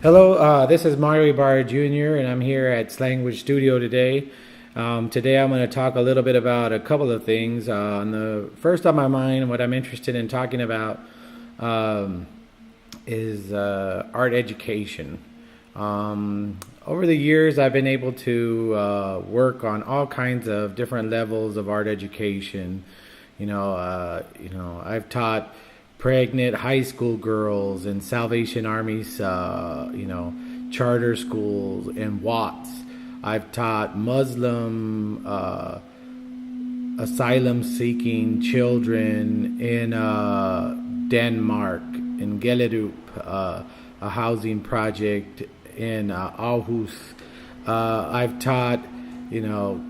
Hello, this is Mario Ybarra Jr. and I'm here at Slanguage Studio today. Today I'm going to talk a little bit about a couple of things. On the first on my mind, what I'm interested in talking about is art education. Over the years, I've been able to work on all kinds of different levels of art education. I've taught pregnant high school girls in Salvation Army's, charter schools and Watts. I've taught Muslim asylum-seeking children in Denmark, in Gellerup, a housing project in Aarhus. I've taught,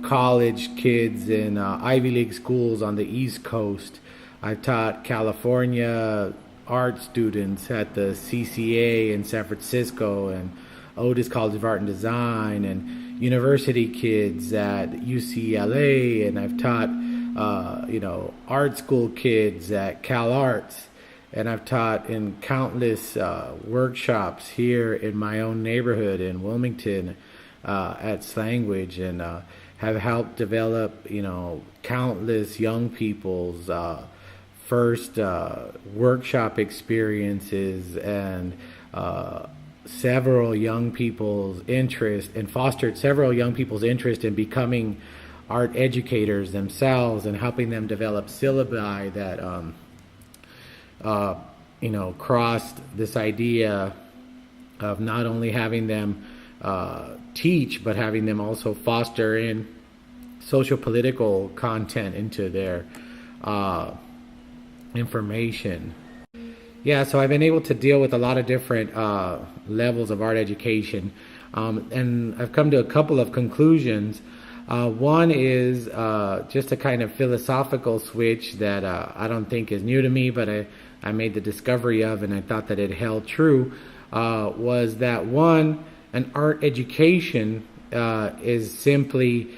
college kids in Ivy League schools on the East Coast. I've taught California art students at the CCA in San Francisco and Otis College of Art and Design, and university kids at UCLA, and I've taught art school kids at Cal Arts, and I've taught in countless workshops here in my own neighborhood in Wilmington at Slanguage, and have helped develop countless young people's first workshop experiences, and several young people's interest, and fostered several young people's interest in becoming art educators themselves, and helping them develop syllabi that crossed this idea of not only having them teach, but having them also foster in social political content into their information. Yeah, so I've been able to deal with a lot of different levels of art education, and I've come to a couple of conclusions. One is just a kind of philosophical switch that I don't think is new to me, but I made the discovery of, and I thought that it held true, was that one, an art education is simply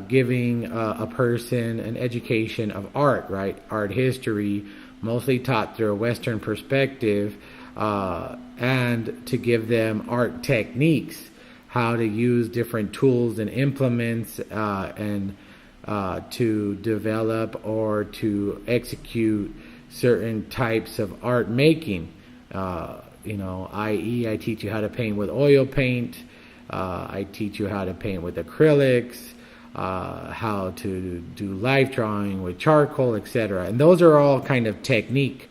giving a person an education of art, right? Art history, mostly taught through a Western perspective, and to give them art techniques, how to use different tools and implements, and to develop or to execute certain types of art making. I.e., I teach you how to paint with oil paint, I teach you how to paint with acrylics, how to do life drawing with charcoal, etc. And those are all kind of technique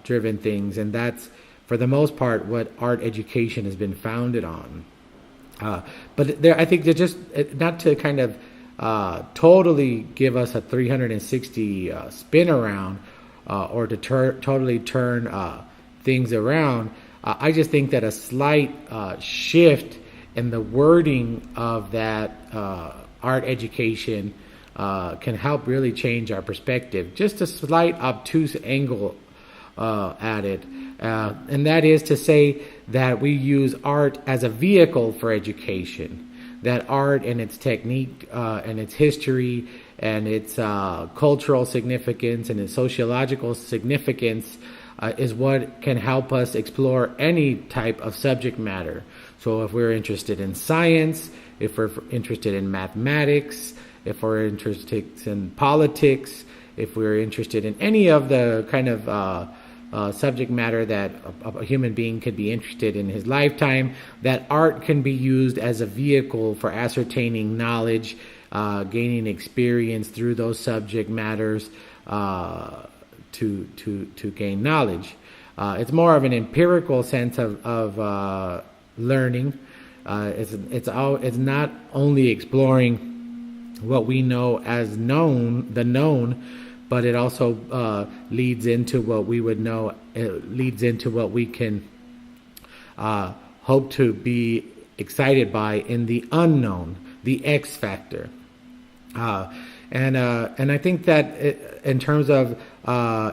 driven things, and that's for the most part what art education has been founded on. But I think they're just not to kind of totally give us a 360 spin around, or to totally turn things around. I just think that a slight shift in the wording of that art education can help really change our perspective. Just a slight obtuse angle at it. And that is to say that we use art as a vehicle for education. That art and its technique and its history and its cultural significance and its sociological significance is what can help us explore any type of subject matter. So if we're interested in science, if we're interested in mathematics, if we're interested in politics, if we're interested in any of the kind of subject matter that a human being could be interested in his lifetime, that art can be used as a vehicle for ascertaining knowledge, gaining experience through those subject matters, to gain knowledge. It's more of an empirical sense of learning. It's not only exploring what we know as the known, but it also leads into what we would know. It leads into what we can hope to be excited by in the unknown, the X factor. And I think that in terms of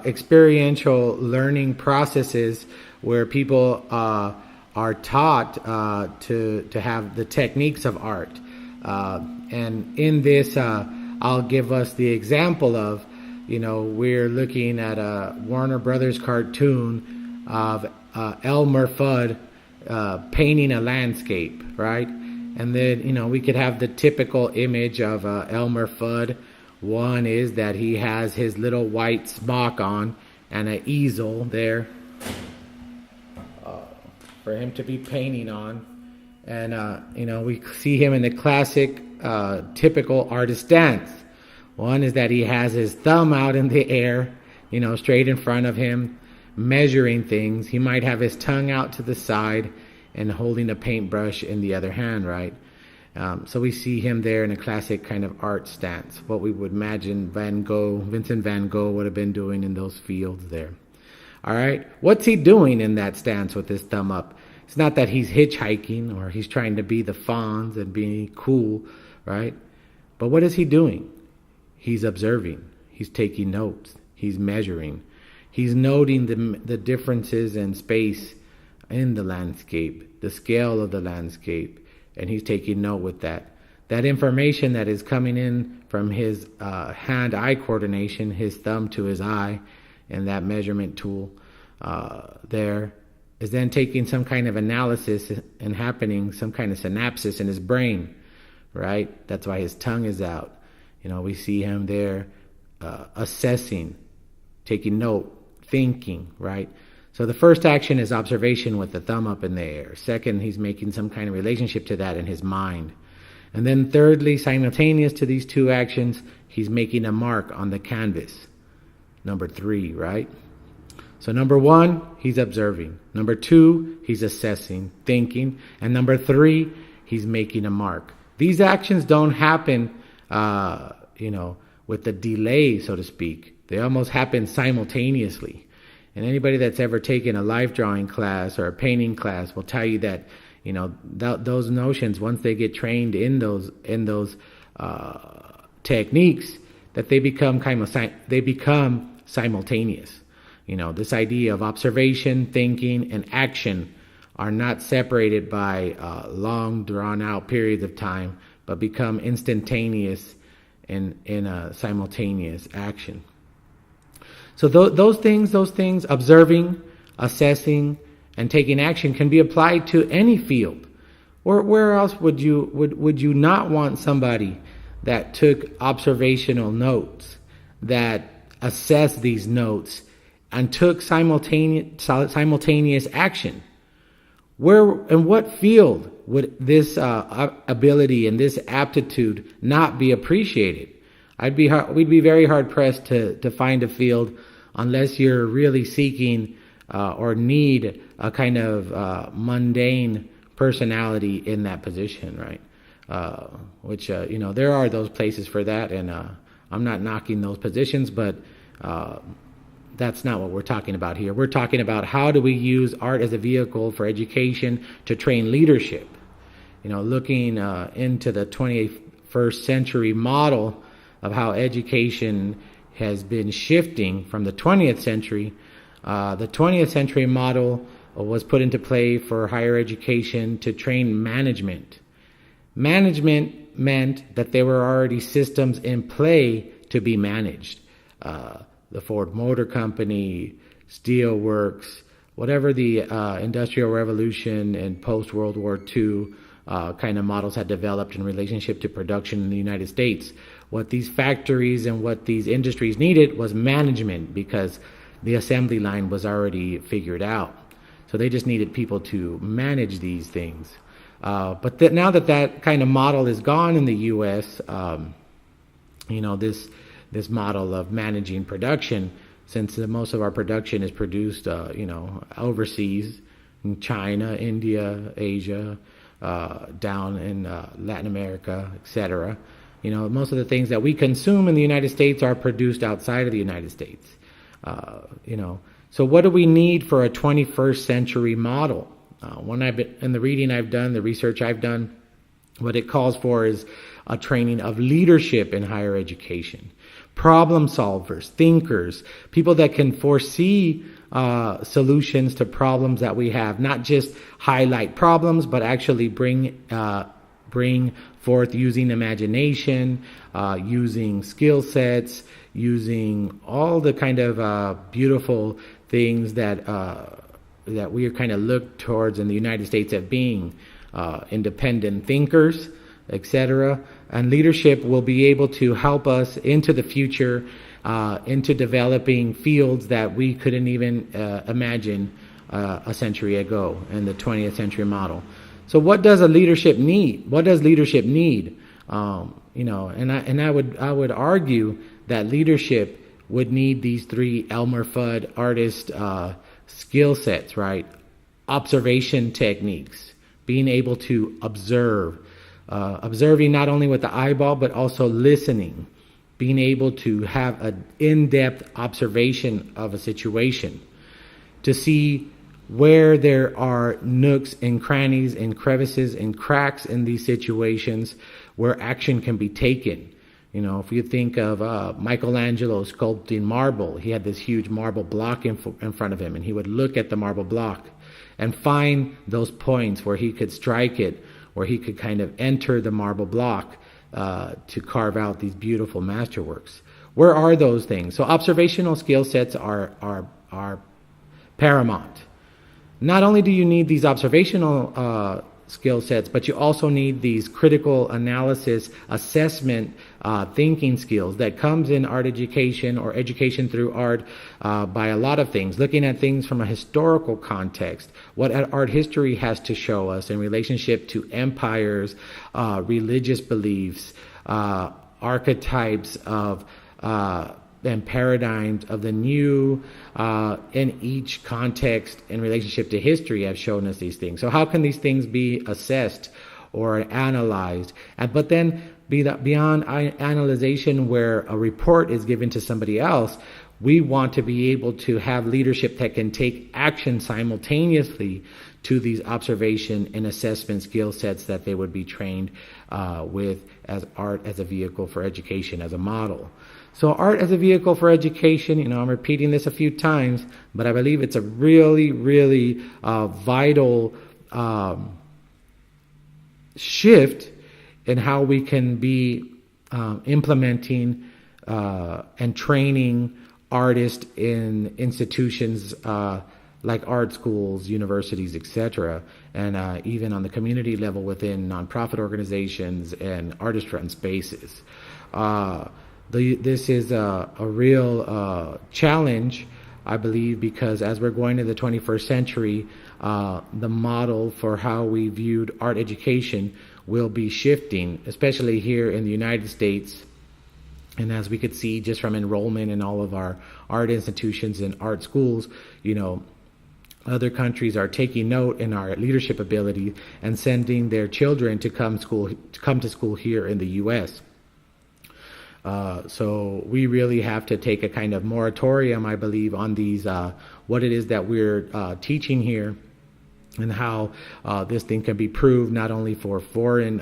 experiential learning processes where people are taught to have the techniques of art, and in this I'll give us the example of, we're looking at a Warner Brothers cartoon of Elmer Fudd painting a landscape, right? And then, we could have the typical image of Elmer Fudd. One is that he has his little white smock on and an easel there for him to be painting on. And, we see him in the classic, typical artist dance. One is that he has his thumb out in the air, straight in front of him, measuring things. He might have his tongue out to the side and holding a paintbrush in the other hand, right? So we see him there in a classic kind of art stance, what we would imagine Vincent van Gogh would have been doing in those fields there. All right, what's he doing in that stance with his thumb up? It's not that he's hitchhiking or he's trying to be the Fonz and be cool, right? But what is he doing? He's observing. He's taking notes. He's measuring. He's noting the differences in space in the landscape, the scale of the landscape, and he's taking note with that. That information that is coming in from his hand-eye coordination, his thumb to his eye, and that measurement tool there is then taking some kind of analysis and happening, some kind of synapses in his brain, right? That's why his tongue is out. We see him there assessing, taking note, thinking, right? So the first action is observation with the thumb up in the air. Second, he's making some kind of relationship to that in his mind. And then thirdly, simultaneous to these two actions, he's making a mark on the canvas. Number 3, right? So number 1, he's observing. Number 2, he's assessing, thinking. And number 3, he's making a mark. These actions don't happen, with a delay, so to speak. They almost happen simultaneously. And anybody that's ever taken a life drawing class or a painting class will tell you that, those notions, once they get trained in those techniques, that they become simultaneous. This idea of observation, thinking, and action are not separated by long, drawn-out periods of time, but become instantaneous in a simultaneous action. So those things, observing, assessing, and taking action can be applied to any field. Where else would you not want somebody that took observational notes, that assessed these notes, and took simultaneous action? In what field would this ability and this aptitude not be appreciated? We'd be very hard pressed to find a field unless you're really seeking or need a kind of mundane personality in that position, right? Which there are those places for that, and I'm not knocking those positions, but that's not what we're talking about here. We're talking about how do we use art as a vehicle for education to train leadership. Looking into the 21st century model of how education has been shifting from the 20th century. The 20th century model was put into play for higher education to train management. Management meant that there were already systems in play to be managed. The Ford Motor Company, Steel Works, whatever the Industrial Revolution and post-World War II kind of models had developed in relationship to production in the United States. What these factories and what these industries needed was management, because the assembly line was already figured out. So they just needed people to manage these things. But now that kind of model is gone in the U.S., this model of managing production, since most of our production is produced, overseas, in China, India, Asia, down in Latin America, etc. Most of the things that we consume in the United States are produced outside of the United States. So what do we need for a 21st century model? In the reading I've done, the research I've done, what it calls for is a training of leadership in higher education. Problem solvers, thinkers, people that can foresee solutions to problems that we have, not just highlight problems, but actually bring forth using imagination, using skill sets, using all the kind of beautiful things that we are kind of looked towards in the United States as being independent thinkers, etc. And leadership will be able to help us into the future, into developing fields that we couldn't even imagine a century ago in the 20th century model. So what does a leadership need? What does leadership need? And I would argue that leadership would need these three Elmer Fudd artist skill sets, right? Observation techniques, being able to observe, observing not only with the eyeball, but also listening, being able to have an in-depth observation of a situation, to see where there are nooks and crannies and crevices and cracks in these situations where action can be taken. If you think of Michelangelo sculpting marble, he had this huge marble block in front of him, and he would look at the marble block and find those points where he could strike it, where he could kind of enter the marble block to carve out these beautiful masterworks. Where are those things? So observational skill sets are paramount. Not only do you need these observational skill sets, but you also need these critical analysis, assessment, thinking skills that comes in art education or education through art by a lot of things. Looking at things from a historical context, what art history has to show us in relationship to empires, religious beliefs, archetypes of and paradigms of the new in each context in relationship to history have shown us these things. So how can these things be assessed or analyzed? But then beyond analyzation, where a report is given to somebody else, we want to be able to have leadership that can take action simultaneously to these observation and assessment skill sets that they would be trained with as art as a vehicle for education, as a model. So art as a vehicle for education, I'm repeating this a few times, but I believe it's a really, really vital shift in how we can be implementing and training artists in institutions like art schools, universities, etc., and even on the community level within nonprofit organizations and artist-run spaces. This is a real challenge, I believe, because as we're going to the 21st century, the model for how we viewed art education will be shifting, especially here in the United States. And as we could see just from enrollment in all of our art institutions and art schools, other countries are taking note in our leadership ability and sending their children to come to school here in the U.S. So we really have to take a kind of moratorium, I believe, on these what it is that we're teaching here, and how this thing can be proved not only for foreign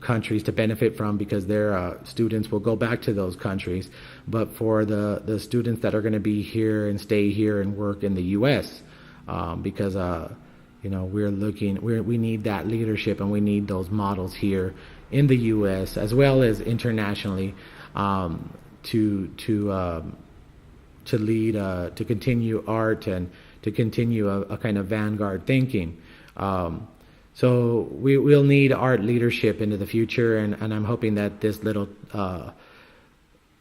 countries to benefit from, because their students will go back to those countries, but for the students that are going to be here and stay here and work in the U.S. Because we need that leadership, and we need those models here in the U.S. as well as internationally to lead, to continue art and to continue a kind of vanguard thinking. So we'll need art leadership into the future, and I'm hoping that this little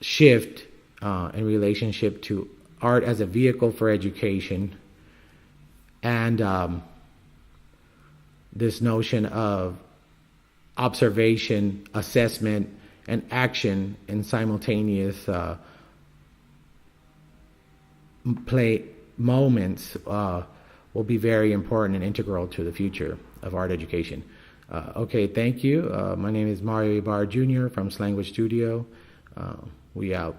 shift in relationship to art as a vehicle for education and this notion of observation, assessment, and action in simultaneous play moments will be very important and integral to the future of art education. Okay, thank you. My name is Mario Ybarra Jr. from Slanguage Studio. We out.